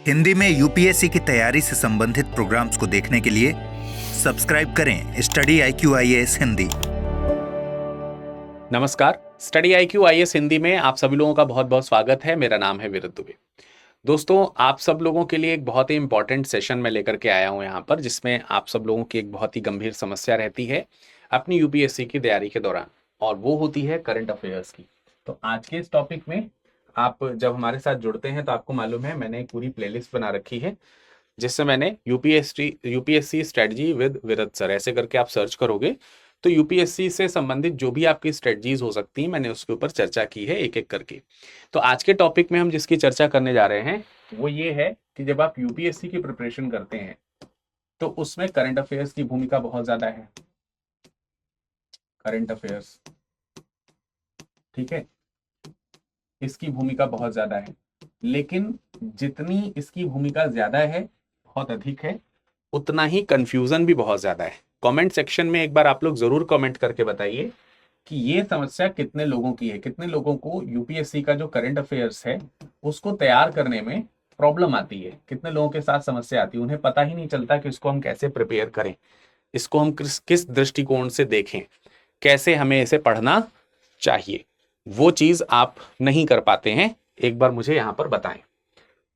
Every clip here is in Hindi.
हिंदी में यूपीएससी की तैयारी से संबंधित प्रोग्राम्स को देखने के लिए सब्सक्राइब करें स्टडी IQ IAS हिंदी। नमस्कार, स्टडी IQ IAS हिंदी में आप सभी लोगों का बहुत बहुत स्वागत है। मेरा नाम है विरुद्ध दुबे। दोस्तों, आप सब लोगों के लिए एक बहुत ही इंपॉर्टेंट सेशन में लेकर के आया हूं यहाँ पर, जिसमें आप सब लोगों की एक बहुत ही गंभीर समस्या रहती है अपनी यूपीएससी की तैयारी के दौरान, और वो होती है करंट अफेयर्स की। तो आज के इस टॉपिक में आप जब हमारे साथ जुड़ते हैं तो आपको मालूम है मैंने एक पूरी प्लेलिस्ट बना रखी है, जिससे मैंने यूपीएससी स्ट्रेटजी विद विरुद्ध सर ऐसे करके आप सर्च करोगे तो यूपीएससी से संबंधित जो भी आपकी स्ट्रेटजीज हो सकती हैं मैंने उसके ऊपर चर्चा की है एक एक करके। तो आज के टॉपिक में हम जिसकी चर्चा करने जा रहे हैं वो ये है कि जब आप यूपीएससी की प्रिपरेशन करते हैं तो उसमें करंट अफेयर्स की भूमिका बहुत ज्यादा है। करंट अफेयर्स, ठीक है, इसकी भूमिका बहुत ज्यादा है, लेकिन जितनी इसकी भूमिका ज्यादा है, बहुत अधिक है, उतना ही कंफ्यूजन भी बहुत ज्यादा है। कमेंट सेक्शन में एक बार आप लोग जरूर कमेंट करके बताइए कि ये समस्या कितने लोगों की है, कितने लोगों को यूपीएससी का जो करंट अफेयर्स है उसको तैयार करने में प्रॉब्लम आती है, कितने लोगों के साथ समस्या आती है, उन्हें पता ही नहीं चलता कि इसको हम कैसे प्रिपेयर करें, इसको हम किस दृष्टिकोण से देखें, कैसे हमें इसे पढ़ना चाहिए, वो चीज आप नहीं कर पाते हैं। एक बार मुझे यहाँ पर बताएं,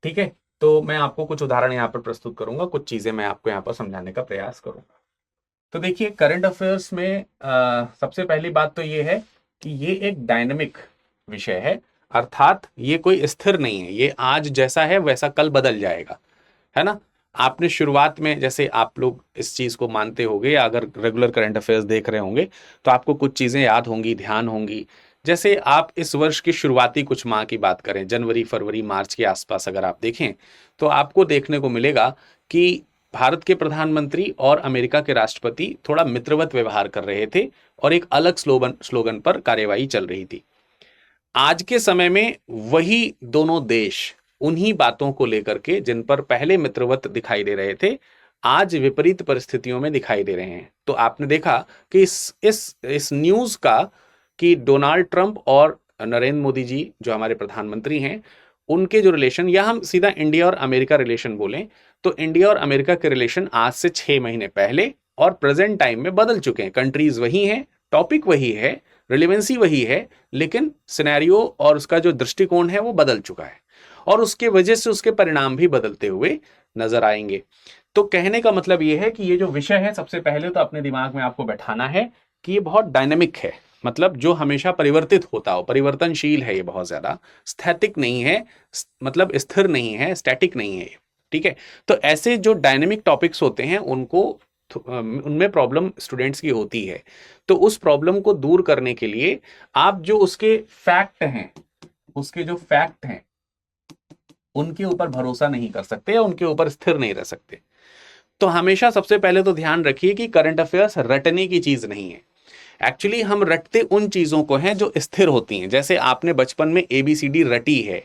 ठीक है। तो मैं आपको कुछ उदाहरण यहाँ पर प्रस्तुत करूंगा, कुछ चीजें मैं आपको यहाँ पर समझाने का प्रयास करूंगा। तो देखिए, करंट अफेयर्स में सबसे पहली बात तो ये है कि ये एक डायनेमिक विषय है, अर्थात ये कोई स्थिर नहीं है, ये आज जैसा है वैसा कल बदल जाएगा, है ना। आपने शुरुआत में, जैसे आप लोग इस चीज को मानते होंगे या अगर रेगुलर करंट अफेयर्स देख रहे होंगे तो आपको कुछ चीजें याद होंगी, ध्यान होंगी। जैसे आप इस वर्ष की शुरुआती कुछ माह की बात करें, जनवरी फरवरी मार्च के आसपास अगर आप देखें तो आपको देखने को मिलेगा कि भारत के प्रधानमंत्री और अमेरिका के राष्ट्रपति थोड़ा मित्रवत व्यवहार कर रहे थे और एक अलग स्लोगन पर कार्यवाही चल रही थी। आज के समय में वही दोनों देश उन्हीं बातों को लेकर के, जिन पर पहले मित्रवत दिखाई दे रहे थे, आज विपरीत परिस्थितियों में दिखाई दे रहे हैं। तो आपने देखा कि इस न्यूज का कि डोनाल्ड ट्रंप और नरेंद्र मोदी जी जो हमारे प्रधानमंत्री हैं, उनके जो रिलेशन, या हम सीधा इंडिया और अमेरिका रिलेशन बोलें तो इंडिया और अमेरिका के रिलेशन आज से 6 महीने पहले और प्रेजेंट टाइम में बदल चुके हैं। कंट्रीज वही हैं, टॉपिक वही है, रिलेवेंसी वही है, लेकिन सिनेरियो और उसका जो दृष्टिकोण है वो बदल चुका है, और उसके वजह से उसके परिणाम भी बदलते हुए नजर आएंगे। तो कहने का मतलब ये है कि ये जो विषय है, सबसे पहले तो अपने दिमाग में आपको बैठाना है कि ये बहुत डायनेमिक है, मतलब जो हमेशा परिवर्तित होता हो, परिवर्तनशील है, ये बहुत ज्यादा स्थैतिक नहीं है, मतलब स्थिर नहीं है, स्टैटिक नहीं है, ठीक है। तो ऐसे जो डायनेमिक टॉपिक्स होते हैं उनको उनमें प्रॉब्लम स्टूडेंट्स की होती है। तो उस प्रॉब्लम को दूर करने के लिए आप जो उसके फैक्ट हैं उनके ऊपर भरोसा नहीं कर सकते या उनके ऊपर स्थिर नहीं रह सकते। तो हमेशा सबसे पहले तो ध्यान रखिए कि करंट अफेयर्स रटने की चीज नहीं है। एक्चुअली हम रटते उन चीजों को हैं जो स्थिर होती हैं। जैसे आपने बचपन में ABCD रटी है,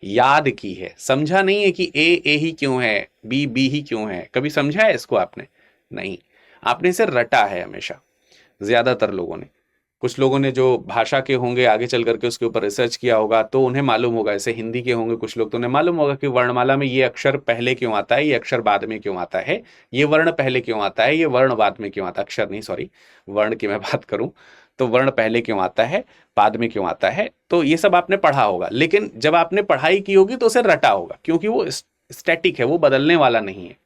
याद की है, समझा नहीं है कि ए ही क्यों है, बी ही क्यों है, कभी समझा है इसको आपने? नहीं, आपने इसे रटा है हमेशा, ज्यादातर लोगों ने। कुछ लोगों ने जो भाषा के होंगे आगे चल करके उसके ऊपर रिसर्च किया होगा तो उन्हें मालूम होगा, ऐसे हिंदी के होंगे कुछ लोग तो उन्हें मालूम होगा कि वर्णमाला में ये अक्षर पहले क्यों आता है, ये अक्षर बाद में क्यों आता है, ये वर्ण पहले क्यों आता है, ये वर्ण बाद में क्यों आता है, अक्षर नहीं, सॉरी, वर्ण की मैं बात करूं तो वर्ण पहले क्यों आता है, बाद में क्यों आता है, तो ये सब आपने पढ़ा होगा। लेकिन जब आपने पढ़ाई की होगी तो उसे रटा होगा, क्योंकि वो स्टैटिक है, वो बदलने वाला नहीं है।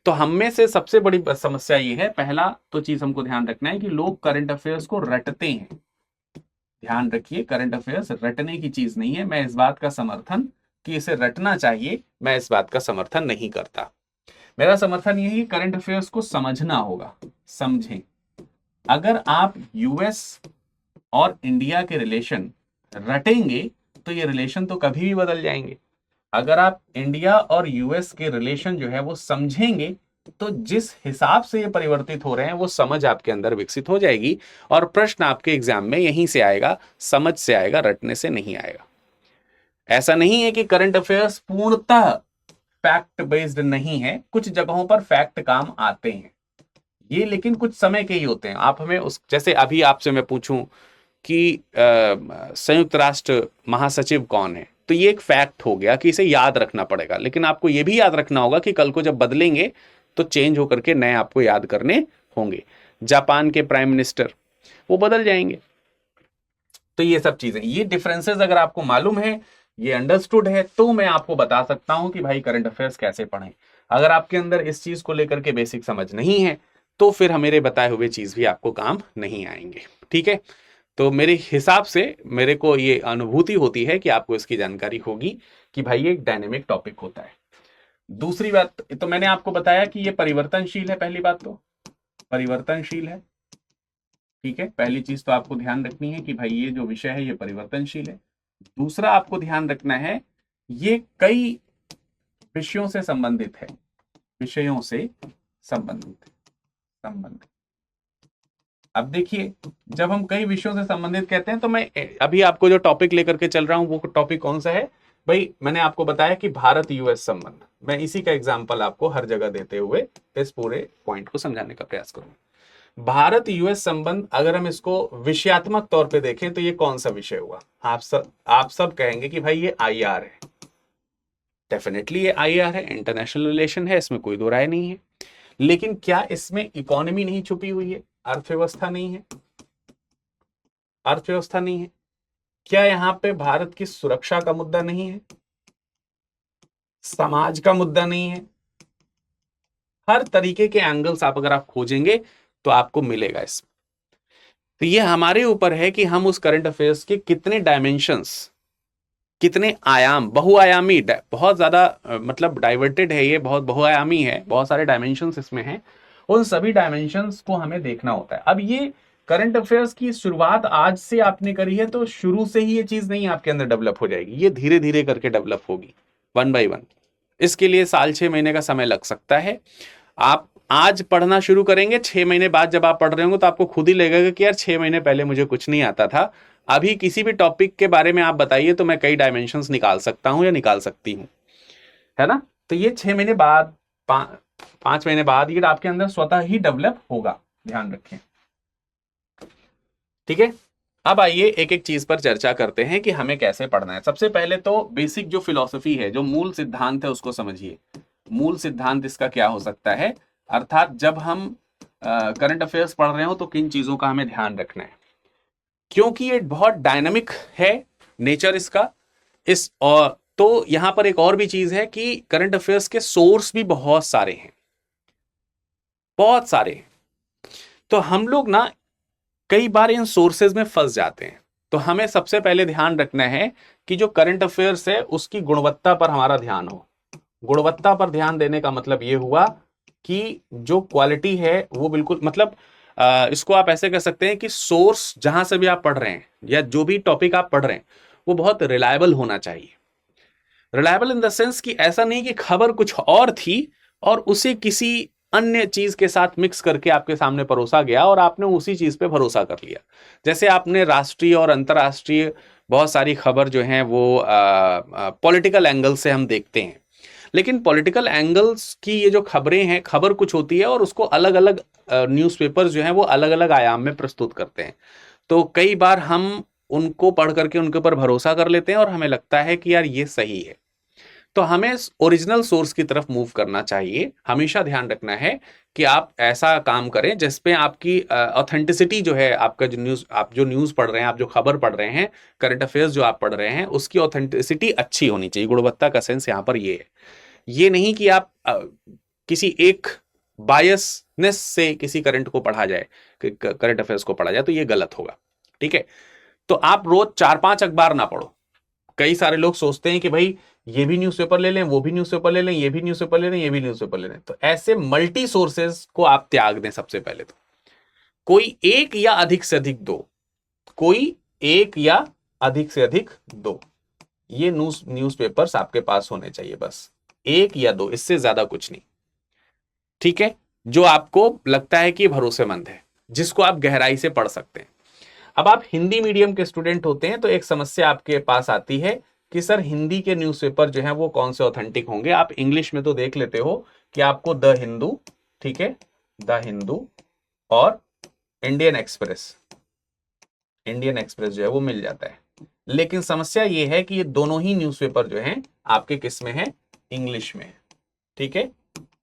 तो हम में से सबसे बड़ी समस्या ये है, पहला तो चीज हमको ध्यान रखना है कि लोग करंट अफेयर्स को रटते हैं। ध्यान रखिए, करंट अफेयर्स रटने की चीज नहीं है। मैं इस बात का समर्थन कि इसे रटना चाहिए, मैं इस बात का समर्थन नहीं करता। मेरा समर्थन यह है कि करंट अफेयर्स को समझना होगा। समझें, अगर आप यूएस और इंडिया के रिलेशन रटेंगे तो ये रिलेशन तो कभी भी बदल जाएंगे। अगर आप इंडिया और यूएस के रिलेशन जो है वो समझेंगे तो जिस हिसाब से ये परिवर्तित हो रहे हैं वो समझ आपके अंदर विकसित हो जाएगी, और प्रश्न आपके एग्जाम में यहीं से आएगा, समझ से आएगा, रटने से नहीं आएगा। ऐसा नहीं है कि करंट अफेयर्स पूर्णतः फैक्ट बेस्ड नहीं है, कुछ जगहों पर फैक्ट काम आते हैं ये, लेकिन कुछ समय के ही होते हैं। आप हमें उस, जैसे अभी आपसे मैं पूछूं कि संयुक्त राष्ट्र महासचिव कौन है, तो ये एक फैक्ट हो गया कि इसे याद रखना पड़ेगा। लेकिन आपको ये भी याद रखना होगा कि कल को जब बदलेंगे तो चेंज होकर के नए आपको याद करने होंगे। जापान के प्राइम मिनिस्टर वो बदल जाएंगे। तो ये सब चीजें, ये डिफरेंसेस अगर आपको मालूम है, ये अंडरस्टूड है, तो मैं आपको बता सकता हूं कि भाई करंट अफेयर्स कैसे पढ़ें। अगर आपके अंदर इस चीज को लेकर के बेसिक समझ नहीं है तो फिर मेरे बताए हुए चीज भी आपको काम नहीं आएंगे। ठीक है, तो मेरे हिसाब से मेरे को ये अनुभूति होती है कि आपको इसकी जानकारी होगी कि भाई ये एक डायनेमिक टॉपिक होता है। दूसरी बात तो मैंने आपको बताया कि ये परिवर्तनशील है। पहली बात तो परिवर्तनशील है। ठीक है, पहली चीज तो आपको ध्यान रखनी है कि भाई ये जो विषय है ये परिवर्तनशील है। दूसरा आपको ध्यान रखना है ये कई विषयों से संबंधित है, विषयों से संबंधित। अब देखिए, जब हम कई विषयों से संबंधित कहते हैं तो मैं अभी आपको जो टॉपिक लेकर के चल रहा हूं वो टॉपिक कौन सा है भाई? मैंने आपको बताया कि भारत यूएस संबंध। मैं इसी का एग्जांपल आपको हर जगह देते हुए इस पूरे पॉइंट को समझाने का प्रयास करूंगा। भारत यूएस संबंध अगर हम इसको विषयात्मक तौर पे देखें तो ये कौन सा विषय हुआ? आप सब कहेंगे कि भाई ये आईआर है। डेफिनेटली ये आईआर है, इंटरनेशनल रिलेशन है, इसमें कोई दो राय नहीं है। लेकिन क्या इसमें इकोनॉमी नहीं छुपी हुई है? अर्थव्यवस्था नहीं है? अर्थव्यवस्था नहीं है? क्या यहां पे भारत की सुरक्षा का मुद्दा नहीं है? समाज का मुद्दा नहीं है? हर तरीके के एंगल्स अगर आप खोजेंगे तो आपको मिलेगा इसमें। तो ये हमारे ऊपर है कि हम उस करंट अफेयर्स के कितने डायमेंशंस, कितने आयाम, बहुआयामी, बहुत ज्यादा मतलब डाइवर्टेड है ये, बहुत बहुआयामी है, बहुत सारे डायमेंशंस इसमें हैं। उन सभी डायमेंशंस को हमें देखना होता है। अब ये करंट अफेयर्स की शुरुआत आज से आपने करी है तो शुरू से ही ये चीज नहीं आपके अंदर डेवलप हो जाएगी, ये धीरे धीरे करके डेवलप होगी, 1 by 1। इसके लिए साल 6 महीने का समय लग सकता है। आप आज पढ़ना शुरू करेंगे, 6 महीने बाद जब आप पढ़ रहे होंगे तो आपको खुद ही लगेगा कि यार 6 महीने पहले मुझे कुछ नहीं आता था। अभी किसी भी टॉपिक के बारे में आप बताइए तो मैं कई डायमेंशंस निकाल सकता हूं या निकाल सकती हूं, है ना? तो ये 6 महीने बाद, 5 महीने बाद ये आपके अंदर स्वतः ही डेवलप होगा, ध्यान रखें। ठीक है, अब आइए एक एक चीज पर चर्चा करते हैं कि हमें कैसे पढ़ना है। सबसे पहले तो बेसिक जो फिलॉसफी है, जो मूल सिद्धांत है उसको समझिए। मूल सिद्धांत इसका क्या हो सकता है, अर्थात जब हम करंट अफेयर्स पढ़ रहे हो तो किन चीजों का हमें ध्यान रखना है, क्योंकि ये बहुत डायनामिक है नेचर इसका। इस और तो यहां पर एक और भी चीज है कि करंट अफेयर्स के सोर्स भी बहुत सारे हैं, बहुत सारे। तो हम लोग ना कई बार इन सोर्सेज में फंस जाते हैं। तो हमें सबसे पहले ध्यान रखना है कि जो करंट अफेयर्स है उसकी गुणवत्ता पर हमारा ध्यान हो। गुणवत्ता पर ध्यान देने का मतलब यह हुआ कि जो क्वालिटी है वो बिल्कुल, मतलब इसको आप ऐसे कह सकते हैं कि सोर्स जहां से भी आप पढ़ रहे हैं या जो भी टॉपिक आप पढ़ रहे हैं वो बहुत रिलायबल होना चाहिए। रिलायबल इन द सेंस कि ऐसा नहीं कि खबर कुछ और थी और उसे किसी अन्य चीज के साथ मिक्स करके आपके सामने परोसा गया और आपने उसी चीज पे भरोसा कर लिया। जैसे आपने राष्ट्रीय और अंतर्राष्ट्रीय बहुत सारी खबर जो है वो पॉलिटिकल एंगल से हम देखते हैं, लेकिन पॉलिटिकल एंगल्स की ये जो खबरें हैं, खबर कुछ होती है और उसको अलग अलग न्यूज़पेपर जो हैं वो अलग अलग आयाम में प्रस्तुत करते हैं। तो कई बार हम उनको पढ़ करके उनके ऊपर भरोसा कर लेते हैं और हमें लगता है कि यार ये सही है। तो हमें ओरिजिनल सोर्स की तरफ मूव करना चाहिए। हमेशा ध्यान रखना है कि आप ऐसा काम करें जिसपे आपकी ऑथेंटिसिटी जो है, आपका जो न्यूज़, आप जो न्यूज़ पढ़ रहे हैं, आप जो खबर पढ़ रहे हैं, करंट अफेयर्स जो आप पढ़ रहे हैं, उसकी ऑथेंटिसिटी अच्छी होनी चाहिए। गुणवत्ता का सेंस यहाँ पर ये है। ये नहीं कि आप किसी एक बायसनेस से किसी करंट को पढ़ा जाए, करंट अफेयर्स को पढ़ा जाए, तो ये गलत होगा। ठीक है, तो आप रोज 4-5 अखबार ना पढ़ो। कई सारे लोग सोचते हैं कि भाई ये भी न्यूज़पेपर ले लें, वो भी न्यूज़पेपर ले लें, ये भी न्यूज़पेपर ले लें, ये भी न्यूज़पेपर ले लें। तो ऐसे मल्टी सोर्सेज को आप त्याग दें। सबसे पहले तो कोई एक या अधिक से अधिक दो, कोई एक या अधिक से अधिक दो, ये न्यूज़पेपर्स आपके पास होने चाहिए। बस एक या दो, इससे ज्यादा कुछ नहीं। ठीक है, जो आपको लगता है कि भरोसेमंद है, जिसको आप गहराई से पढ़ सकते हैं। अब आप हिंदी मीडियम के स्टूडेंट होते हैं तो एक समस्या आपके पास आती है कि सर हिंदी के न्यूज़पेपर जो हैं वो कौन से ऑथेंटिक होंगे। आप इंग्लिश में तो देख लेते हो कि आपको द हिंदू, ठीक है, द हिंदू और इंडियन एक्सप्रेस जो है वो मिल जाता है। लेकिन समस्या ये है कि ये दोनों ही न्यूज़पेपर जो हैं आपके किस में है, इंग्लिश में है। ठीक है,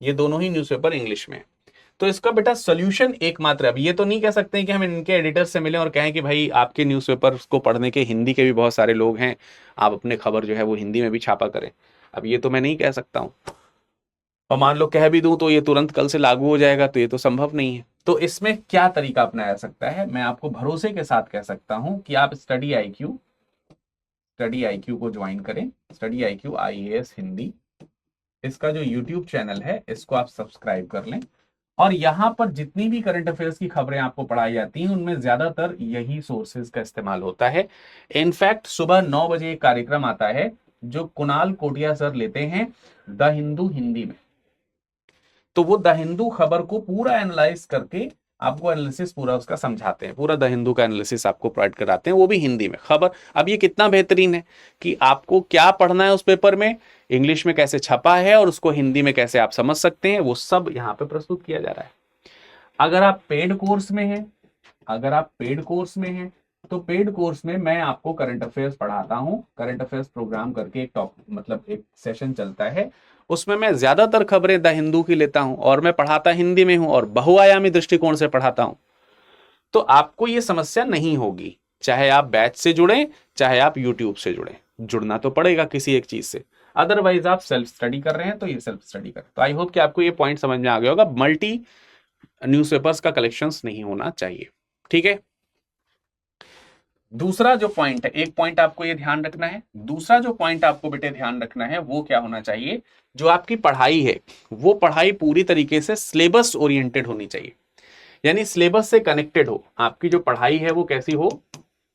ये दोनों ही न्यूज़पेपर इंग्लिश में है। तो इसका बेटा सोल्यूशन एकमात्र, अब ये तो नहीं कह सकते कि हम इनके एडिटर से मिलें और कहें कि भाई आपके न्यूज़पेपर को पढ़ने के हिंदी के भी बहुत सारे लोग हैं, आप अपने खबर जो है वो हिंदी में भी छापा करें। अब ये तो मैं नहीं कह सकता हूं, और मान लो कह भी दूं तो ये तुरंत कल से लागू हो जाएगा, तो ये तो संभव नहीं है। तो इसमें क्या तरीका अपनाया सकता है, मैं आपको भरोसे के साथ कह सकता हूं कि आप स्टडी आईक्यू को ज्वाइन करें। स्टडी आईक्यू IAS हिंदी, इसका जो यूट्यूब चैनल है इसको आप सब्सक्राइब कर लें, और यहां पर जितनी भी करंट अफेयर्स की खबरें आपको पढ़ाई जाती हैं उनमें ज्यादातर यही सोर्सेज का इस्तेमाल होता है। इनफैक्ट सुबह 9 बजे एक कार्यक्रम आता है जो कुणाल कोटिया सर लेते हैं द हिंदू हिंदी में, तो वो द हिंदू खबर को पूरा एनालाइज करके आपको एनालिसिस पूरा उसका समझाते हैं, पूरा द हिंदू का एनालिसिस आपको प्रोवाइड कराते हैं, वो भी हिंदी में खबर। अब ये कितना बेहतरीन है कि आपको क्या पढ़ना है उस पेपर में, इंग्लिश में कैसे छपा है और उसको हिंदी में कैसे आप समझ सकते हैं, वो सब यहाँ पे प्रस्तुत किया जा रहा है। अगर आप पेड कोर्स में हैं, तो पेड कोर्स में मैं आपको करंट अफेयर्स पढ़ाता हूं। करंट अफेयर्स प्रोग्राम करके एक सेशन चलता है, उसमें मैं ज्यादातर खबरें द हिंदू की लेता हूं और मैं पढ़ाता हिंदी में हूं और बहुआयामी दृष्टिकोण से पढ़ाता हूं। तो आपको ये समस्या नहीं होगी, चाहे आप बैच से जुड़ें चाहे आप यूट्यूब से जुड़ें, जुड़ना तो पड़ेगा किसी एक चीज से, अदरवाइज आप सेल्फ स्टडी कर रहे हैं तो ये सेल्फ स्टडी करें। तो आई होप कि आपको ये पॉइंट समझ में आ गया होगा, मल्टी न्यूज़पेपर्स का कलेक्शंस नहीं होना चाहिए। ठीक है, दूसरा जो पॉइंट है, एक पॉइंट आपको ये ध्यान रखना है, दूसरा जो पॉइंट आपको बेटे ध्यान रखना है वो क्या होना चाहिए, जो आपकी पढ़ाई है वो पढ़ाई पूरी तरीके से सिलेबस ओरिएंटेड होनी चाहिए, यानी सिलेबस से कनेक्टेड हो। आपकी जो पढ़ाई है वो कैसी हो,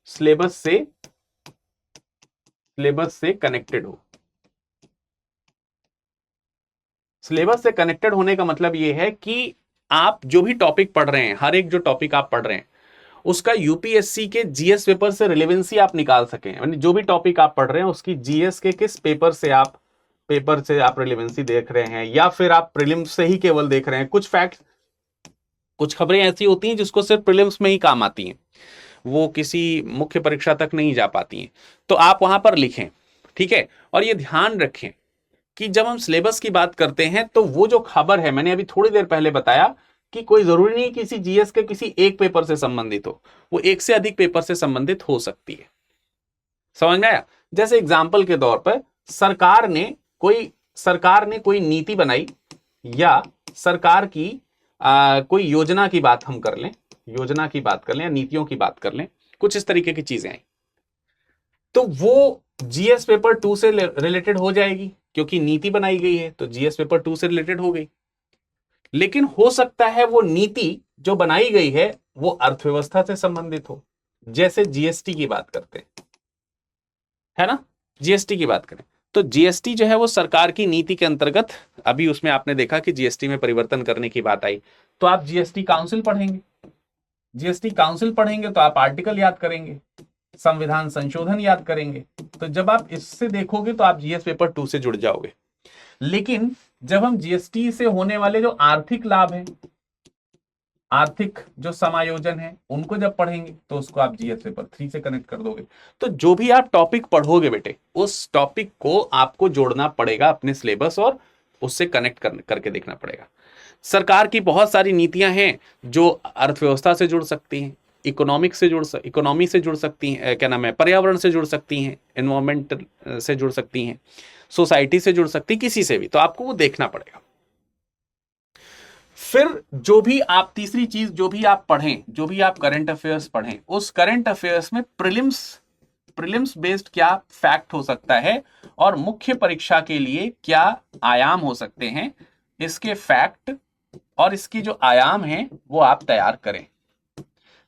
सिलेबस से कनेक्टेड हो। सिलेबस से कनेक्टेड होने का मतलब ये है कि आप जो भी टॉपिक पढ़ रहे हैं, हर एक जो टॉपिक आप पढ़ रहे हैं उसका यूपीएससी के जीएस पेपर से रिलेवेंसी आप निकाल सकें, यानी जो भी टॉपिक आप पढ़ रहे हैं उसकी जीएस के किस पेपर से आप रिलेवेंसी देख रहे हैं, या फिर आप प्रीलिम्स से ही केवल देख रहे हैं। कुछ फैक्ट्स, कुछ खबरें ऐसी होती हैं जिसको सिर्फ प्रीलिम्स में ही काम आती हैं, वो किसी मुख्य परीक्षा तक नहीं जा पाती हैं, तो आप वहां पर लिखें। ठीक है, और ये ध्यान रखें कि जब हम सिलेबस की बात करते हैं तो वो जो खबर है, मैंने अभी थोड़ी देर पहले बताया कि कोई जरूरी नहीं किसी जीएस के किसी एक पेपर से संबंधित हो, वो एक से अधिक पेपर से संबंधित हो सकती है। समझ में आया? जैसे एग्जाम्पल के तौर पर सरकार ने कोई नीति बनाई, या सरकार की कोई योजना की बात हम कर लें, या नीतियों की बात कर लें, कुछ इस तरीके की चीजें आई, तो वो जीएस पेपर 2 से रिलेटेड हो जाएगी, क्योंकि नीति बनाई गई है तो जीएस पेपर 2 से रिलेटेड हो गई। लेकिन हो सकता है वो नीति जो बनाई गई है वो अर्थव्यवस्था से संबंधित हो, जैसे जीएसटी की बात करते हैं, है ना, जीएसटी की बात करें तो जीएसटी जो है वो सरकार की नीति के अंतर्गत, अभी उसमें आपने देखा कि जीएसटी में परिवर्तन करने की बात आई, तो आप जीएसटी काउंसिल पढ़ेंगे तो आप आर्टिकल याद करेंगे, संविधान संशोधन याद करेंगे, तो जब आप इससे देखोगे तो आप जीएस पेपर 2 से जुड़ जाओगे। लेकिन जब हम जीएसटी से होने वाले जो आर्थिक लाभ हैं, आर्थिक जो समायोजन है, उनको जब पढ़ेंगे तो उसको आप जीएस पेपर 3 से कनेक्ट कर दोगे। तो जो भी आप टॉपिक पढ़ोगे बेटे, उस टॉपिक को आपको जोड़ना पड़ेगा अपने सिलेबस और उससे कनेक्ट करके देखना पड़ेगा। सरकार की बहुत सारी नीतियां हैं जो अर्थव्यवस्था से जुड़ सकती हैं, इकोनॉमी से जुड़ सकती हैं, क्या नाम है, पर्यावरण से जुड़ सकती हैं, एनवायरमेंट से जुड़ सकती हैं, सोसाइटी से जुड़ सकती, किसी से भी, तो आपको वो देखना पड़ेगा। फिर जो भी आप तीसरी चीज, जो भी आप पढ़ें, जो भी आप करंट अफेयर्स पढ़ें, उस करंट अफेयर्स में प्रीलिम्स बेस्ड क्या फैक्ट हो सकता है और मुख्य परीक्षा के लिए क्या आयाम हो सकते हैं, इसके फैक्ट और इसकी जो आयाम है वो आप तैयार करें।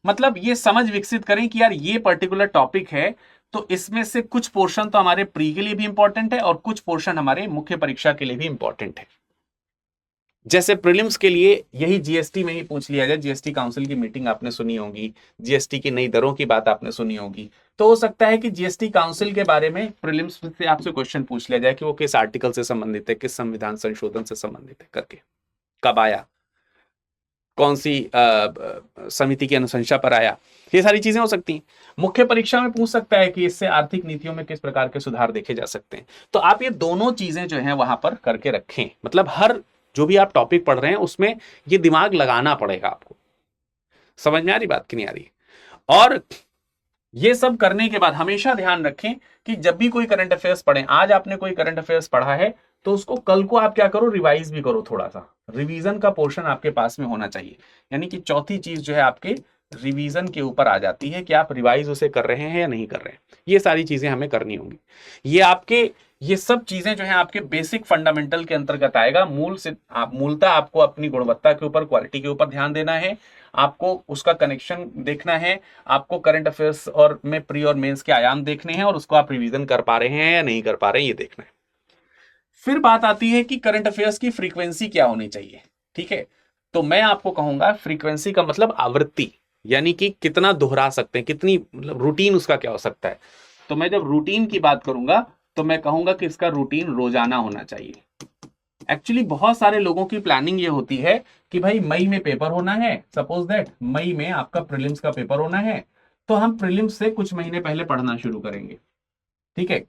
मतलब ये समझ विकसित करें कि यार ये पर्टिकुलर टॉपिक है तो इसमें से कुछ पोर्शन तो हमारे प्री के लिए भी इंपॉर्टेंट है और कुछ पोर्शन हमारे मुख्य परीक्षा के लिए भी इंपॉर्टेंट है। जैसे प्रीलिम्स के लिए यही जीएसटी में ही पूछ लिया जाए, जीएसटी काउंसिल की मीटिंग आपने सुनी होगी, जीएसटी की नई दरों की बात आपने सुनी होगी, तो हो सकता है कि जीएसटी काउंसिल के बारे में प्रीलिम्स से आपसे क्वेश्चन पूछ लिया जाए कि वो किस आर्टिकल से संबंधित है, किस संविधान संशोधन से संबंधित है करके, कब आया, कौन सी समिति की अनुशंसा पर आया, ये सारी चीजें हो सकती हैं। मुख्य परीक्षा में पूछ सकता है कि इससे आर्थिक नीतियों में किस प्रकार के सुधार देखे जा सकते हैं। तो आप ये दोनों चीजें जो हैं वहां पर करके रखें, मतलब हर जो भी आप टॉपिक पढ़ रहे हैं उसमें ये दिमाग लगाना पड़ेगा आपको। समझ में आ रही बात कि नहीं आ रही? और ये सब करने के बाद हमेशा ध्यान रखें कि जब भी कोई करंट अफेयर्स पढ़ें, आज आपने कोई करंट अफेयर्स पढ़ा है तो उसको कल को आप क्या करो, रिवाइज भी करो। थोड़ा सा रिवीजन का पोर्शन आपके पास में होना चाहिए। यानी कि चौथी चीज जो है आपके रिवीजन के ऊपर आ जाती है कि आप रिवाइज उसे कर रहे हैं या नहीं कर रहे हैं। ये सारी चीजें हमें करनी होंगी। ये सब चीजें जो है आपके बेसिक फंडामेंटल के अंतर्गत आएगा। मूलतः आपको अपनी गुणवत्ता के ऊपर, क्वालिटी के ऊपर ध्यान देना है, आपको उसका कनेक्शन देखना है, आपको करंट अफेयर्स और में प्री और मेंस के आयाम देखने हैं, और उसको आप रिवीजन कर पा रहे हैं या नहीं कर पा रहे हैं ये देखना है। फिर बात आती है कि करंट अफेयर्स की फ्रीक्वेंसी क्या होनी चाहिए। ठीक है, तो मैं आपको कहूंगा फ्रीक्वेंसी का मतलब आवृत्ति, यानी कि कितना दोहरा सकते हैं, कितनी मतलब रूटीन उसका क्या हो सकता है। तो मैं जब रूटीन की बात करूंगा तो मैं कहूंगा कि इसका रूटीन रोजाना होना चाहिए। एक्चुअली बहुत सारे लोगों की प्लानिंग ये होती है कि भाई मई में पेपर होना है, सपोज दैट मई में आपका प्रीलिम्स का पेपर होना है, तो हम प्रीलिम्स से कुछ महीने पहले पढ़ना शुरू करेंगे। ठीक है,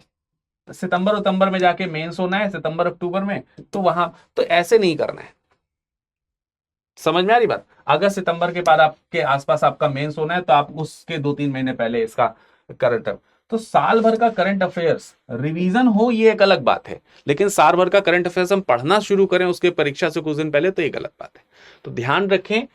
सितंबर उतंबर में जाके मेंस होना है, सितंबर अक्टूबर में, तो वहां तो ऐसे नहीं करना है। समझ में आ रही बात? अगस्त सितंबर के बाद आपके आसपास आपका मेंस होना है तो आप उसके 2-3 महीने पहले इसका करंट, तो साल भर का करंट अफेयर्स रिवीजन हो ये एक अलग बात है, लेकिन साल भर का करंट अफेयर्स हम पढ़ना शुरू करें उसके परीक्षा से कुछ दिन पहले, तो ये गलत बात है। तो ध्यान रखें,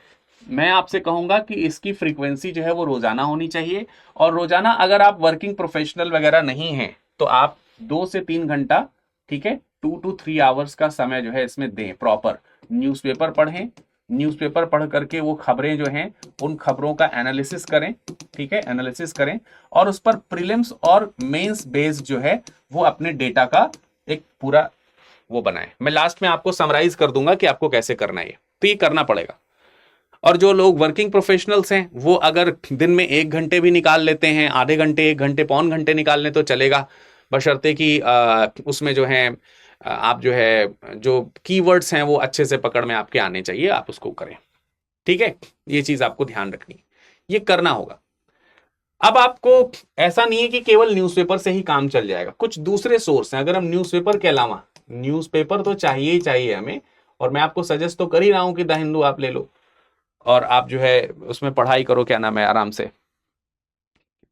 मैं आपसे कहूंगा कि इसकी फ्रीक्वेंसी जो है वो रोजाना होनी चाहिए। और रोजाना अगर आप वर्किंग प्रोफेशनल वगैरह नहीं हैं तो आप 2 से 3 घंटा, ठीक है, 2 to 3 आवर्स का समय जो है इसमें दें। प्रॉपर न्यूज़पेपर पढ़ें, न्यूज़पेपर पढ़ करके वो खबरें जो हैं उन खबरों का एनालिसिस करें। ठीक है, एनालिसिस करें और उस पर प्रीलिम्स और मेंस बेस्ड जो है वो अपने डेटा का एक पूरा वो बनाएं। मैं लास्ट में आपको समराइज कर दूंगा कि आपको कैसे करना है, तो ये करना पड़ेगा। और जो लोग वर्किंग प्रोफेशनल्स हैं वो अगर दिन में 1 घंटे भी निकाल लेते हैं, आधे घंटे, 1 घंटे, पौन घंटे निकाल लें तो चलेगा, बशर्ते कि उसमें जो है आप जो है जो कीवर्ड्स हैं वो अच्छे से पकड़ में आपके आने चाहिए, आप उसको करें। ठीक है, ये चीज आपको ध्यान रखनी है, ये करना होगा। अब आपको ऐसा नहीं है कि केवल न्यूज़पेपर से ही काम चल जाएगा, कुछ दूसरे सोर्स हैं। अगर हम न्यूज़पेपर के अलावा, न्यूज़पेपर तो चाहिए ही चाहिए हमें, और मैं आपको सजेस्ट तो कर ही रहा हूं कि द हिंदू आप ले लो और आप जो है उसमें पढ़ाई करो, क्या नाम है, आराम से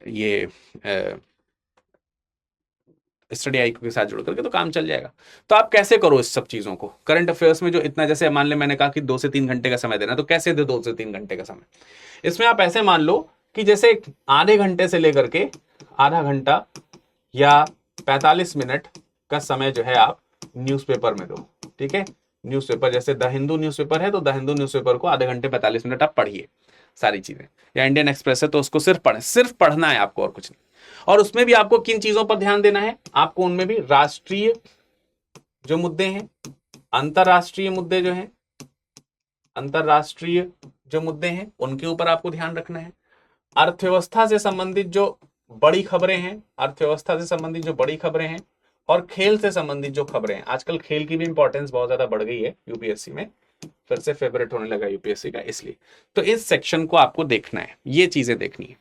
ये स्टडी आई के साथ जुड़ करके तो काम चल जाएगा। तो आप कैसे करो इस सब चीजों को करंट अफेयर्स में, जो इतना, जैसे मान ले मैंने कहा कि 2 से 3 घंटे का समय देना, तो कैसे दे 2 से 3 घंटे का समय? इसमें आप ऐसे मान लो कि जैसे आधे घंटे से लेकर के आधा घंटा या 45 मिनट का समय जो है आप न्यूज़पेपर में दो। ठीक है, न्यूज़पेपर जैसे द हिंदू न्यूज़पेपर है तो द हिंदू न्यूज़पेपर को आधे घंटे 45 मिनट आप पढ़िए सारी चीजें, या इंडियन एक्सप्रेस है तो उसको सिर्फ पढ़ें, सिर्फ पढ़ना है आपको और कुछ नहीं। और उसमें भी आपको किन चीजों पर ध्यान देना है? आपको उनमें भी राष्ट्रीय जो मुद्दे हैं, अंतरराष्ट्रीय मुद्दे जो हैं, अंतरराष्ट्रीय जो मुद्दे हैं उनके ऊपर आपको ध्यान रखना है। अर्थव्यवस्था से संबंधित जो बड़ी खबरें हैं, अर्थव्यवस्था से संबंधित जो बड़ी खबरें हैं, और खेल से संबंधित जो खबरें हैं। आजकल खेल की भी इंपॉर्टेंस बहुत ज्यादा बढ़ गई है यूपीएससी में, फिर से फेवरेट होने लगा यूपीएससी का, इसलिए तो इस सेक्शन को आपको देखना है, ये चीजें देखनी है।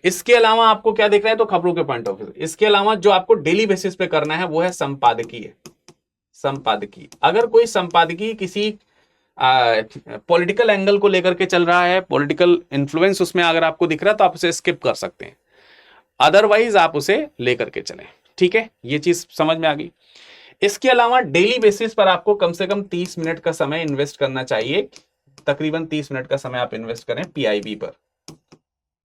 इसके अलावा आपको क्या देखना है? तो खबरों के पॉइंट ऑफ व्यू। इसके अलावा जो आपको डेली बेसिस पे करना है वो है संपादकीय। संपादकीय, अगर कोई संपादकीय किसी पॉलिटिकल एंगल को लेकर के चल रहा है, पॉलिटिकल इन्फ्लुएंस उसमें अगर आपको दिख रहा है तो आप उसे स्किप कर सकते हैं, अदरवाइज आप उसे लेकर के चलें। ठीक है, ये चीज समझ में आ गई। इसके अलावा डेली बेसिस पर आपको कम से कम 30 मिनट का समय इन्वेस्ट करना चाहिए, तकरीबन 30 मिनट का समय आप इन्वेस्ट करें पीआईबी पर,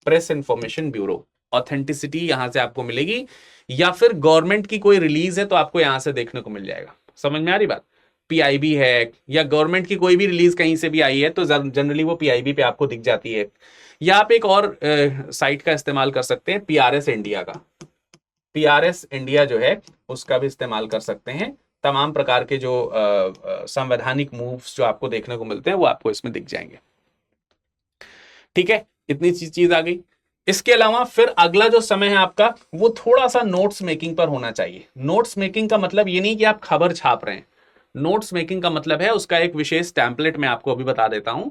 प्रेस इंफॉर्मेशन ब्यूरो। ऑथेंटिसिटी यहां से आपको मिलेगी, या फिर गवर्नमेंट की कोई रिलीज है तो आपको यहां से देखने को मिल जाएगा। समझ में आ रही बात? पीआईबी है या गवर्नमेंट की कोई भी रिलीज कहीं से भी आई है तो जनरली वो पीआईबी पे आपको दिख जाती है। या आप एक और साइट का इस्तेमाल कर सकते हैं, पीआरएस इंडिया का। पीआरएस इंडिया जो है उसका भी इस्तेमाल कर सकते हैं। तमाम प्रकार के जो संवैधानिक मूव्स जो आपको देखने को मिलते हैं वो आपको इसमें दिख जाएंगे। ठीक है, इतनी चीज आ गई। इसके अलावा फिर अगला जो समय है आपका वो थोड़ा सा नोट्स मेकिंग पर होना चाहिए। नोट्स मेकिंग का मतलब ये नहीं कि आप खबर छाप रहे हैं, नोट्स मेकिंग का मतलब है उसका एक विशेष टेम्पलेट मैं आपको अभी बता देता हूं,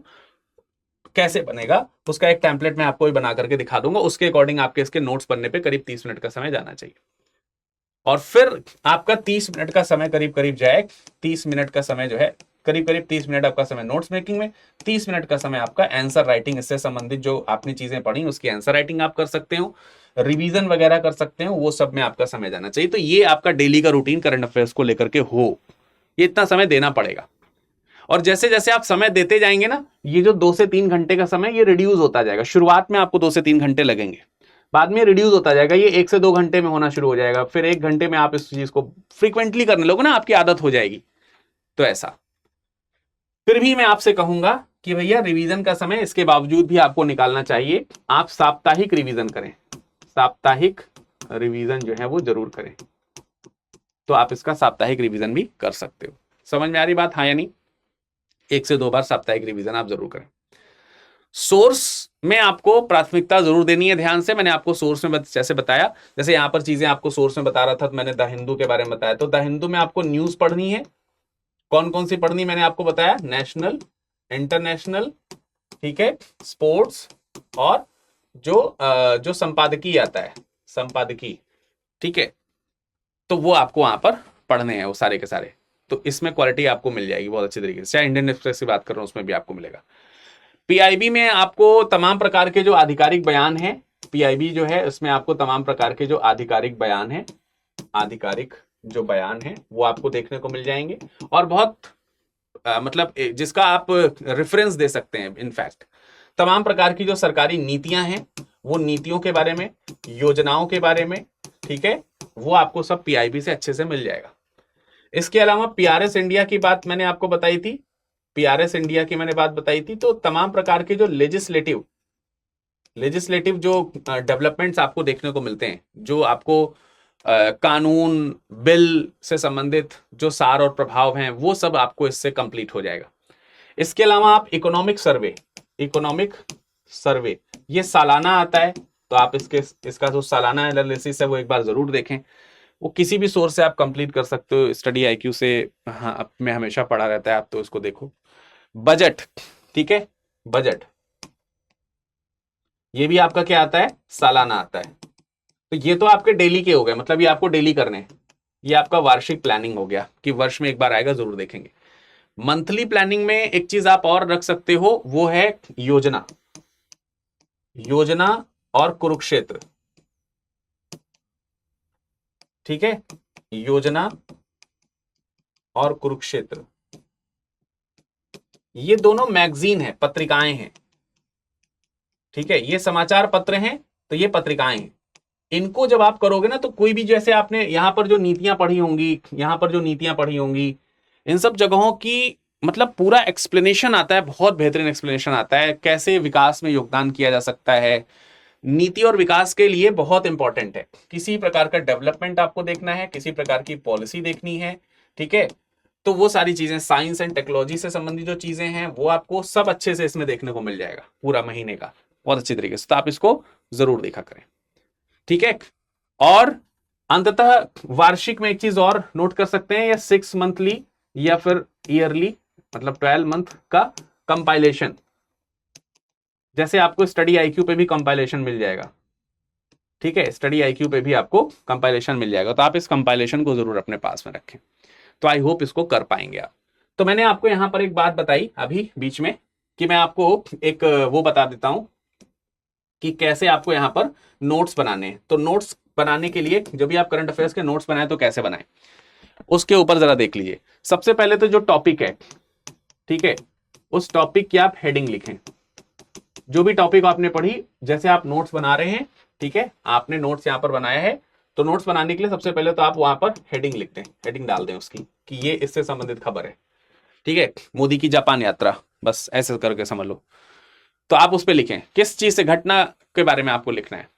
कैसे बनेगा उसका एक टेम्पलेट मैं आपको बना करके दिखा दूंगा। उसके अकॉर्डिंग आपके इसके नोट्स बनने पे करीब 30 मिनट का समय जाना चाहिए। और फिर आपका 30 मिनट का समय करीब करीब जाए, 30 मिनट का समय जो है करीब करीब 30 मिनट आपका समय नोट्स मेकिंग में, 30 मिनट का समय आपका आंसर राइटिंग, इससे संबंधित जो आपने चीजें पढ़ी उसकी आंसर राइटिंग आप कर सकते हो, रिवीजन वगैरह कर सकते हो, वो सब में आपका समय जाना चाहिए। तो ये आपका डेली का रूटीन करंट अफेयर्स को लेकर के हो, ये इतना समय देना पड़ेगा। और जैसे जैसे आप समय देते जाएंगे ना, ये जो 2 से 3 घंटे का समय ये रिड्यूस होता जाएगा। शुरुआत में आपको 2 से 3 घंटे लगेंगे, बाद में रिड्यूस होता जाएगा, ये 1 से 2 घंटे में होना शुरू हो जाएगा, फिर 1 घंटे में आप इस चीज को फ्रीक्वेंटली करने लगोगे ना, आपकी आदत हो जाएगी। तो ऐसा फिर भी मैं आपसे कहूंगा कि भैया रिवीजन का समय इसके बावजूद भी आपको निकालना चाहिए। आप साप्ताहिक रिवीजन करें, साप्ताहिक रिवीजन जो है वो जरूर करें। तो आप इसका साप्ताहिक रिवीजन भी कर सकते हो। समझ में आ रही बात, हाँ या नहीं? 1 से 2 बार साप्ताहिक रिवीजन आप जरूर करें। सोर्स में आपको प्राथमिकता जरूर देनी है ध्यान से। मैंने आपको सोर्स में जैसे बताया, जैसे यहां पर चीजें आपको सोर्स में बता रहा था, तो मैंने द हिंदू के बारे में बताया। तो द हिंदू में आपको न्यूज पढ़नी है, कौन कौन सी पढ़नी मैंने आपको बताया, नेशनल, इंटरनेशनल, ठीक है, स्पोर्ट्स, और जो संपादकीय आता है, संपादकीय, ठीक है, तो वो आपको वहां पर पढ़ने हैं वो सारे के सारे। तो इसमें क्वालिटी आपको मिल जाएगी बहुत अच्छी तरीके से। चाहे इंडियन एक्सप्रेस की बात कर रहा हूं उसमें भी आपको मिलेगा। पीआईबी में आपको तमाम प्रकार के जो आधिकारिक बयान हैं, पीआईबी जो है उसमें आपको तमाम प्रकार के जो आधिकारिक बयान हैं, आधिकारिक जो बयान है वो आपको देखने को मिल जाएंगे। और बहुत मतलब जिसका आप रेफरेंस दे सकते हैं। इनफैक्ट तमाम प्रकार की जो सरकारी नीतियां हैं, वो नीतियों के बारे में, योजनाओं के बारे में, ठीक है, वो आपको सब पीआईबी से अच्छे से मिल जाएगा। इसके अलावा पीआरएस इंडिया की बात मैंने आपको बताई थी, पीआरएस इंडिया की मैंने बात बताई थी। तो तमाम प्रकार के जो लेजिस्लेटिव जो डेवलपमेंट्स आपको देखने को मिलते हैं, जो आपको कानून, बिल से संबंधित जो सार और प्रभाव हैं, वो सब आपको इससे कंप्लीट हो जाएगा। इसके अलावा आप इकोनॉमिक सर्वे ये सालाना आता है, तो आप इसका जो सालाना एनालिसिस है वो एक बार जरूर देखें। वो किसी भी सोर्स से आप कंप्लीट कर सकते हो, स्टडी आईक्यू से हाँ में हमेशा पढ़ा रहता है, आप तो इसको देखो। बजट, ठीक है, बजट ये भी आपका क्या आता है, सालाना आता है। तो ये तो आपके डेली के हो गए, मतलब ये आपको डेली करने हैं। ये आपका वार्षिक प्लानिंग हो गया कि वर्ष में एक बार आएगा, जरूर देखेंगे। मंथली प्लानिंग में एक चीज आप और रख सकते हो, वो है योजना और कुरुक्षेत्र, ठीक है, योजना और कुरुक्षेत्र, ये दोनों मैगजीन है, पत्रिकाएं हैं, ठीक है, ये समाचार पत्र हैं, तो ये पत्रिकाएं हैं। इनको जब आप करोगे ना, तो कोई भी, जैसे आपने यहां पर जो नीतियां पढ़ी होंगी, इन सब जगहों की मतलब पूरा एक्सप्लेनेशन आता है, बहुत बेहतरीन एक्सप्लेनेशन आता है, कैसे विकास में योगदान किया जा सकता है। नीति और विकास के लिए बहुत इंपॉर्टेंट है। किसी प्रकार का डेवलपमेंट आपको देखना है, किसी प्रकार की पॉलिसी देखनी है, ठीक है, तो वो सारी चीजें, साइंस एंड टेक्नोलॉजी से संबंधित जो चीजें हैं, वो आपको सब अच्छे से इसमें देखने को मिल जाएगा पूरा महीने का, बहुत अच्छी तरीके से। तो आप इसको जरूर देखा करें, ठीक है। और अंततः वार्षिक में एक चीज और नोट कर सकते हैं, या 6 मंथली या फिर ईयरली, मतलब 12 मंथ का कंपाइलेशन। जैसे आपको स्टडी आईक्यू पे भी कंपाइलेशन मिल जाएगा, ठीक है, स्टडी आईक्यू पे भी आपको कंपाइलेशन मिल जाएगा। तो आप इस कंपाइलेशन को जरूर अपने पास में रखें। तो आई होप इसको कर पाएंगे आप। तो मैंने आपको यहां पर एक बात बताई अभी बीच में, कि मैं आपको एक वो बता देता हूं कि कैसे आपको यहां पर नोट्स बनाने हैं। तो नोट्स बनाने के लिए, जब भी आप करंट अफेयर्स के नोट्स बनाए तो कैसे बनाएं, उसके ऊपर जरा देख लीजिए। सबसे पहले तो जो टॉपिक है, ठीक है, उस टॉपिक की आप हेडिंग लिखें। जो भी टॉपिक आपने पढ़ी, जैसे आप नोट्स बना रहे हैं, ठीक है, आपने नोट्स यहां पर बनाया है, तो नोट्स बनाने के लिए सबसे पहले तो आप वहां पर हेडिंग लिखते हैं, हेडिंग डाल दें उसकी, कि ये इससे संबंधित खबर है, ठीक है, मोदी की जापान यात्रा, बस ऐसे करके समझ लो। तो आप उस पर लिखें किस चीज से, घटना के बारे में आपको लिखना है।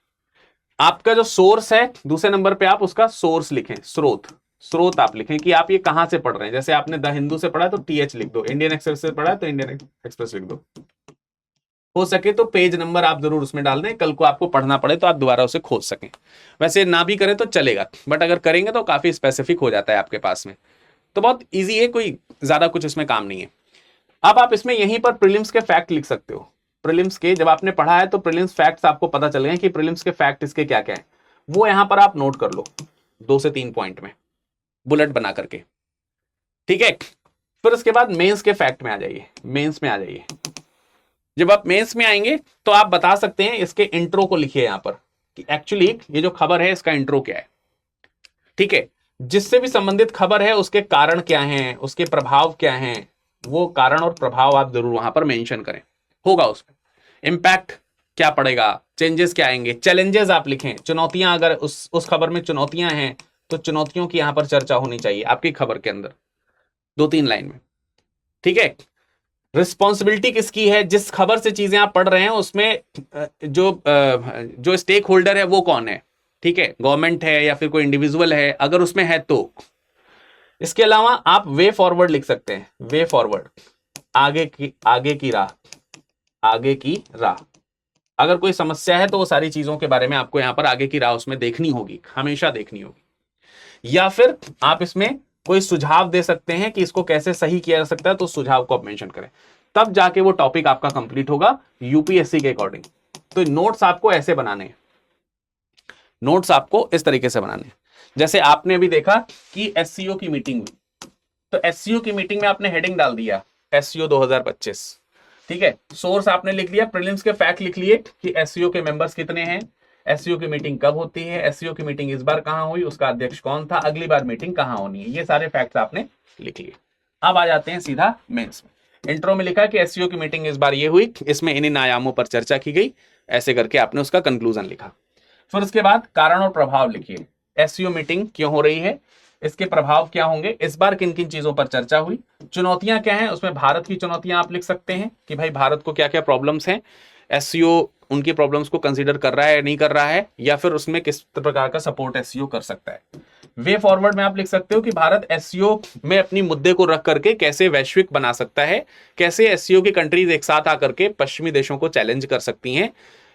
आपका जो सोर्स है, दूसरे नंबर पे आप उसका सोर्स लिखें, स्रोत आप लिखें कि आप ये कहां से पढ़ रहे हैं। जैसे आपने द हिंदू से पढ़ा है तो TH लिख दो, इंडियन एक्सप्रेस से पढ़ा है तो इंडियन एक्सप्रेस लिख दो। हो सके तो पेज नंबर आप जरूर उसमें डाल दें, कल को आपको पढ़ना पड़े तो आप दोबारा उसे खोज सकें। वैसे ना भी करें तो चलेगा, बट अगर करेंगे तो काफी स्पेसिफिक हो जाता है आपके पास में। तो बहुत ईजी है, कोई ज्यादा कुछ इसमें काम नहीं है। अब आप इसमें यहीं पर प्रीलिम्स के फैक्ट लिख सकते हो। प्रीलिम्स के जब आपने पढ़ा है तो प्रीलिम्स फैक्ट्स आपको पता चल गए कि प्रीलिम्स के फैक्ट इसके क्या क्या है, वो यहां पर आप नोट कर लो 2 से 3 पॉइंट में बुलेट बना करके, ठीक है। फिर उसके बाद मेंस के फैक्ट में आ जाइए, मेंस में आ जाइए। जब आप मेंस में आएंगे तो आप बता सकते हैं, इसके इंट्रो को लिखिए यहां पर कि एक्चुअली ये जो खबर है इसका इंट्रो क्या है, ठीक है। जिससे भी संबंधित खबर है उसके कारण क्या हैं, उसके प्रभाव क्या हैं, वो कारण और प्रभाव आप जरूर वहां पर मेंशन करें, होगा उसमें इंपैक्ट क्या पड़ेगा, चेंजेस क्या आएंगे, चैलेंजेस आप लिखें, चुनौतियां, अगर उस खबर में चुनौतियां हैं तो चुनौतियों की यहां पर चर्चा होनी चाहिए आपकी खबर के अंदर 2-3 लाइन में, ठीक है। रिस्पॉन्सिबिलिटी किसकी है, जिस खबर से चीजें आप पढ़ रहे हैं उसमें जो स्टेक होल्डर है वो कौन है, ठीक है, गवर्नमेंट है या फिर कोई इंडिविजुअल है, अगर उसमें है तो। इसके अलावा आप वे फॉरवर्ड लिख सकते हैं, वे फॉरवर्ड, आगे की राह, आगे की राह। अगर कोई समस्या है तो वो सारी चीजों के बारे में आपको यहां पर आगे की राह उसमें देखनी होगी, हमेशा देखनी होगी। या फिर आप इसमें कोई सुझाव दे सकते हैं कि इसको कैसे सही किया जा सकता है, तो सुझाव को आप मेंशन करें, तब जाके वो टॉपिक आपका कंप्लीट होगा यूपीएससी के अकॉर्डिंग। तो नोट्स आपको ऐसे बनाने हैं, नोट्स आपको इस तरीके से बनाने हैं। जैसे आपने अभी देखा कि एससीओ की मीटिंग हुई, तो एससीओ की मीटिंग में आपने हेडिंग डाल दिया एससीओ 2025, ठीक है। सोर्स आपने लिख लिया, प्रीलिम्स के फैक्ट लिख लिए कि एससीओ के मेंबर्स कितने हैं, एससीओ की मीटिंग कब होती है, एससीओ की मीटिंग इस बार कहां हुई, उसका अध्यक्ष कौन था, अगली बार मीटिंग कहां होनी है, ये सारे फैक्ट्स आपने लिख लिए। अब आ जाते हैं सीधा मेंस में। इंट्रो में लिखा कि एससीओ की मीटिंग इस बार ये हुई, इसमें इन आयामों पर चर्चा की गई, ऐसे करके आपने उसका कंक्लूजन लिखा। फिर उसके बाद कारण और प्रभाव लिखिए, एससीओ मीटिंग क्यों हो रही है, इसके प्रभाव क्या होंगे, इस बार किन किन चीजों पर चर्चा हुई, चुनौतियां क्या हैं, उसमें भारत की चुनौतियां आप लिख सकते हैं कि भाई भारत को क्या क्या प्रॉब्लम्स हैं, एससीओ उनकी प्रॉब्लम्स को कंसीडर कर रहा है नहीं कर रहा है, या फिर उसमें किस प्रकार का सपोर्ट एससीओ कर सकता है। वे फॉरवर्ड में आप लिख सकते हो कि भारत एससीओ में अपनी मुद्दे को रख करके कैसे वैश्विक बना सकता है, कैसे एससीओ की कंट्रीज एक साथ आकर के पश्चिमी देशों को चैलेंज कर सकती हैं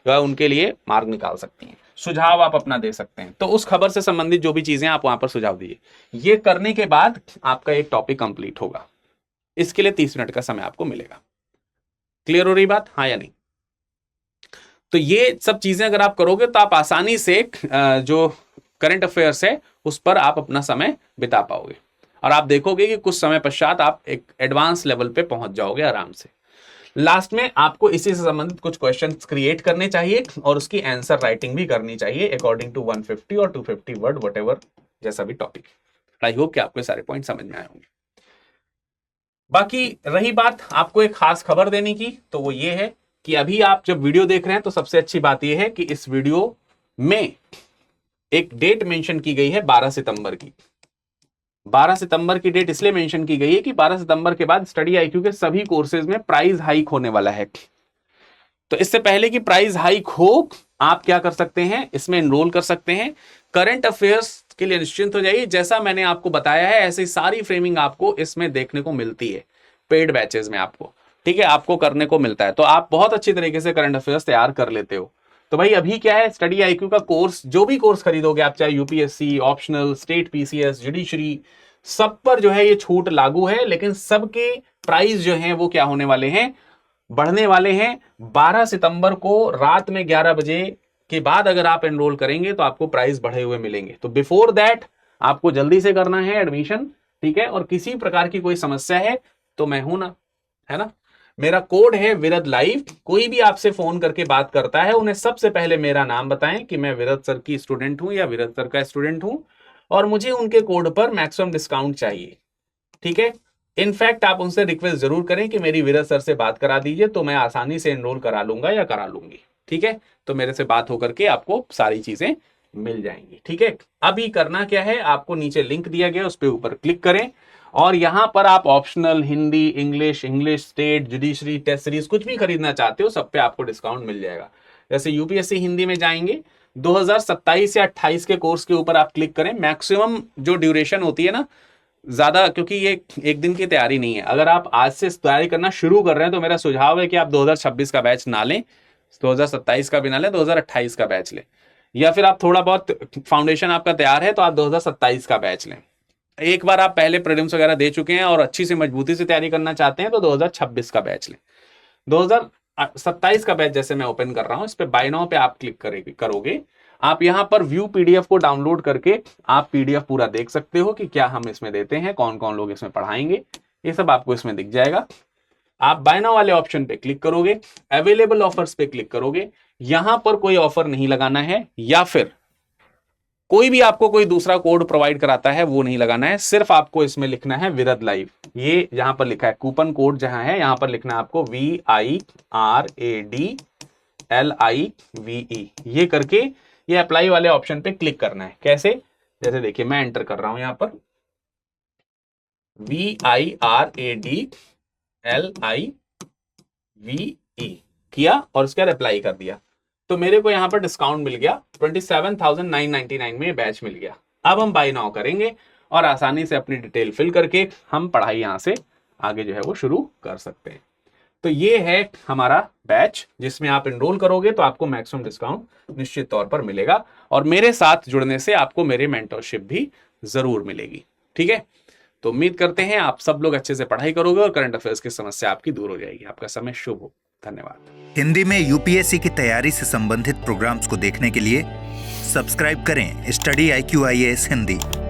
या उनके लिए मार्ग निकाल सकती हैं। सुझाव आप अपना दे सकते हैं, तो उस खबर से संबंधित जो भी चीजें आप वहां पर सुझाव दीजिए। ये करने के बाद आपका एक टॉपिक कंप्लीट होगा। इसके लिए 30 मिनट का समय आपको मिलेगा। क्लियर हो रही बात, हाँ या नहीं? तो ये सब चीजें अगर आप करोगे तो आप आसानी से जो करंट अफेयर्स है उस पर आप अपना समय बिता पाओगे, और आप देखोगे कि कुछ समय पश्चात आप एक एडवांस लेवल पे पहुंच जाओगे आराम से। लास्ट में आपको इसी से संबंधित कुछ क्वेश्चंस क्रिएट करने चाहिए और उसकी आंसर राइटिंग भी करनी चाहिए अकॉर्डिंग टू 150 और 250 वर्ड, व्हाटएवर जैसा भी टॉपिक। आई होप कि आपको सारे पॉइंट समझ में आए होंगे। बाकी रही बात आपको एक खास खबर देने की, तो वो ये है कि अभी आप जब वीडियो देख रहे हैं तो सबसे अच्छी बात यह है कि इस वीडियो में एक डेट मेंशन की गई है 12 सितंबर की। 12 सितंबर की डेट इसलिए मेंशन की गई है कि 12 सितंबर के बाद स्टडी आईक्यू के सभी कोर्सेज में प्राइस हाइक होने वाला है। तो इससे पहले कि प्राइस हाइक हो, आप क्या कर सकते हैं, इसमें एनरोल कर सकते हैं। करंट अफेयर्स के लिए निश्चिंत हो जाइए, जैसा मैंने आपको बताया है ऐसी सारी फ्रेमिंग आपको इसमें देखने को मिलती है पेड बैचेस में आपको, ठीक है, आपको करने को मिलता है। तो आप बहुत अच्छी तरीके से करंट अफेयर्स तैयार कर लेते हो। तो भाई अभी क्या है, स्टडी आईक्यू का कोर्स, जो भी कोर्स खरीदोगे आप, चाहे UPSC, optional, state PCS, judiciary, सब पर जो है ये छूट लागू है, लेकिन सबके प्राइस जो है वो क्या होने वाले हैं, बढ़ने वाले हैं। 12 सितंबर को रात में 11 बजे के बाद अगर आप एनरोल करेंगे तो आपको प्राइस बढ़े हुए मिलेंगे। तो बिफोर दैट आपको जल्दी से करना है एडमिशन, ठीक है। और किसी प्रकार की कोई समस्या है तो मैं हूं ना, है ना, मेरा कोड है विरद लाइव। कोई भी आपसे फोन करके बात करता है उन्हें सबसे पहले मेरा नाम बताएं कि मैं विरद सर की स्टूडेंट हूं या विरद सर का स्टूडेंट हूं, और मुझे उनके कोड पर मैक्सिमम डिस्काउंट चाहिए, ठीक है। इनफैक्ट आप उनसे रिक्वेस्ट जरूर करें कि मेरी विरद सर से बात करा दीजिए, तो मैं आसानी से एनरोल करा लूंगा या करा लूंगी, ठीक है। तो मेरे से बात होकर के आपको सारी चीजें मिल जाएंगी, ठीक है। अभी करना क्या है, आपको नीचे लिंक दिया गया उस पर ऊपर क्लिक करें, और यहां पर आप optional, Hindi, English, state, judiciary, test series कुछ भी खरीदना चाहते हो सब पे आपको डिस्काउंट मिल जाएगा। जैसे यूपीएससी हिंदी में जाएंगे 2027 या 28 के कोर्स के ऊपर आप क्लिक करें। मैक्सिमम जो ड्यूरेशन होती है ना ज्यादा, क्योंकि ये एक दिन की तैयारी नहीं है, अगर आप आज से तैयारी करना शुरू कर रहे हैं तो मेरा सुझाव है कि आप 2026 का बैच ना लें, 2027 का भी ना लें, 2028 का बैच लें, या फिर आप थोड़ा बहुत फाउंडेशन आपका तैयार है तो आप 2027 का बैच लें। एक बार आप पहले प्रीलिम्स वगैरह दे चुके हैं और अच्छी से मजबूती से तैयारी करना चाहते हैं तो 2026 का बैच लें। 27 का बैच जैसे मैं ओपन कर रहा हूं, इस पे बाय नाउ पे आप क्लिक करोगे। आप यहां पर व्यू पीडीएफ को डाउनलोड करके आप पीडीएफ पूरा देख सकते हो कि क्या हम इसमें देते हैं, कौन कौन लोग इसमें पढ़ाएंगे, ये सब आपको इसमें दिख जाएगा। आप बाय नाउ वाले ऑप्शन पे क्लिक करोगे, अवेलेबल ऑफर्स पे क्लिक करोगे। यहां पर कोई ऑफर नहीं लगाना है, या फिर कोई भी आपको कोई दूसरा कोड प्रोवाइड कराता है वो नहीं लगाना है। सिर्फ आपको इसमें लिखना है विरद लाइव, ये यहां पर लिखा है कूपन कोड जहां है, यहां पर लिखना है आपको VIRADLIVE, ये करके ये अप्लाई वाले ऑप्शन पे क्लिक करना है। कैसे, जैसे देखिए मैं एंटर कर रहा हूं यहां पर VIRADLIVE किया और उसके बाद अप्लाई कर दिया, तो मेरे को यहां पर डिस्काउंट मिल गया, 27,999 में बैच मिल गया। अब हम बाय नाउ करेंगे और आसानी से अपनी डिटेल फिल करके हम पढ़ाई यहां से आगे जो है वो शुरू कर सकते हैं। तो ये है हमारा बैच, जिसमें आप एनरोल करोगे तो आपको मैक्सिमम डिस्काउंट निश्चित तौर पर मिलेगा, और मेरे साथ जुड़ने से आपको मेरी मेंटरशिप भी जरूर मिलेगी। ठीक है, तो उम्मीद करते हैं आप सब लोग अच्छे से पढ़ाई करोगे और करंट अफेयर्स की समस्या आपकी दूर हो जाएगी। आपका समय शुभ हो। धन्यवाद। हिंदी में यूपीएससी की तैयारी से संबंधित प्रोग्राम्स को देखने के लिए सब्सक्राइब करें स्टडी IQ IAS हिंदी।